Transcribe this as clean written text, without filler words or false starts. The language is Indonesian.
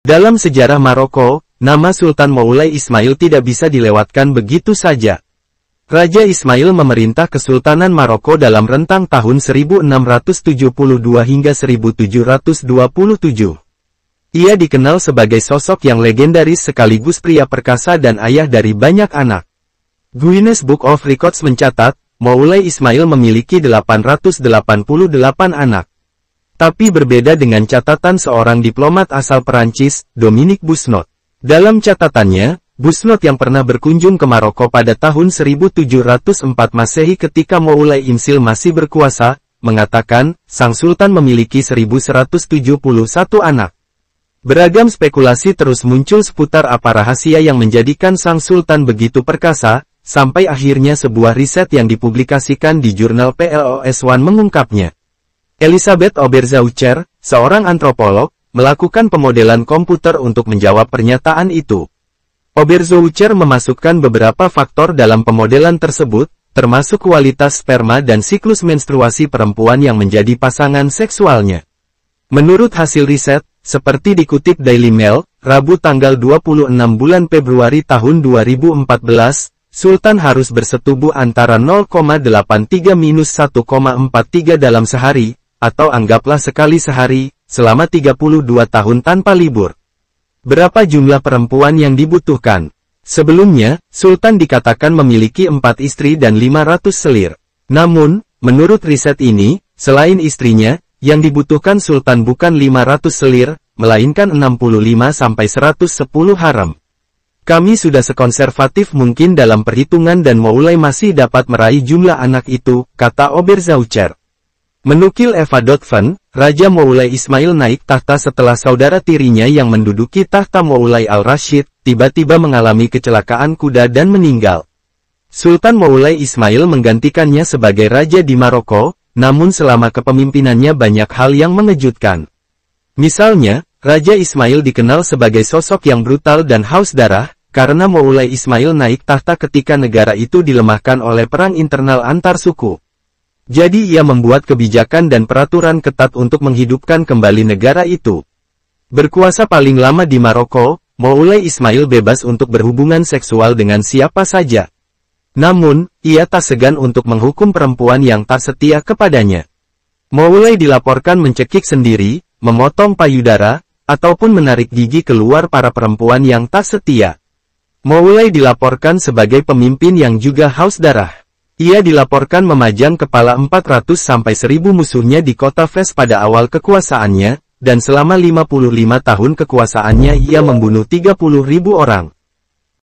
Dalam sejarah Maroko, nama Sultan Moulay Ismail tidak bisa dilewatkan begitu saja. Raja Ismail memerintah Kesultanan Maroko dalam rentang tahun 1672 hingga 1727. Ia dikenal sebagai sosok yang legendaris sekaligus pria perkasa dan ayah dari banyak anak. Guinness Book of Records mencatat, Moulay Ismail memiliki 888 anak. Tapi berbeda dengan catatan seorang diplomat asal Perancis, Dominique Busnot. Dalam catatannya, Busnot yang pernah berkunjung ke Maroko pada tahun 1704 Masehi ketika Moulay Ismail masih berkuasa, mengatakan, sang sultan memiliki 1171 anak. Beragam spekulasi terus muncul seputar apa rahasia yang menjadikan sang sultan begitu perkasa, sampai akhirnya sebuah riset yang dipublikasikan di jurnal PLOS One mengungkapnya. Elisabeth Oberzaucher, seorang antropolog, melakukan pemodelan komputer untuk menjawab pernyataan itu. Oberzaucher memasukkan beberapa faktor dalam pemodelan tersebut, termasuk kualitas sperma dan siklus menstruasi perempuan yang menjadi pasangan seksualnya. Menurut hasil riset, seperti dikutip Daily Mail, Rabu tanggal 26 bulan Februari tahun 2014, Sultan harus bersetubuh antara 0,83-1,43 dalam sehari, atau anggaplah sekali sehari, selama 32 tahun tanpa libur. Berapa jumlah perempuan yang dibutuhkan? Sebelumnya, Sultan dikatakan memiliki 4 istri dan 500 selir. Namun, menurut riset ini, selain istrinya, yang dibutuhkan Sultan bukan 500 selir, melainkan 65-110 harem. Kami sudah sekonservatif mungkin dalam perhitungan dan Moulay masih dapat meraih jumlah anak itu, kata Oberzaucher. Menukil Eva Dotvan, Raja Moulay Ismail naik tahta setelah saudara tirinya yang menduduki tahta Moulay Al-Rashid, tiba-tiba mengalami kecelakaan kuda dan meninggal. Sultan Moulay Ismail menggantikannya sebagai raja di Maroko, namun selama kepemimpinannya banyak hal yang mengejutkan. Misalnya, Raja Ismail dikenal sebagai sosok yang brutal dan haus darah, karena Moulay Ismail naik tahta ketika negara itu dilemahkan oleh perang internal antar suku. Jadi ia membuat kebijakan dan peraturan ketat untuk menghidupkan kembali negara itu. Berkuasa paling lama di Maroko, Moulay Ismail bebas untuk berhubungan seksual dengan siapa saja. Namun, ia tak segan untuk menghukum perempuan yang tak setia kepadanya. Moulay dilaporkan mencekik sendiri, memotong payudara, ataupun menarik gigi keluar para perempuan yang tak setia. Moulay dilaporkan sebagai pemimpin yang juga haus darah. Ia dilaporkan memajang kepala 400-1000 musuhnya di kota Fes pada awal kekuasaannya, dan selama 55 tahun kekuasaannya ia membunuh 30.000 orang.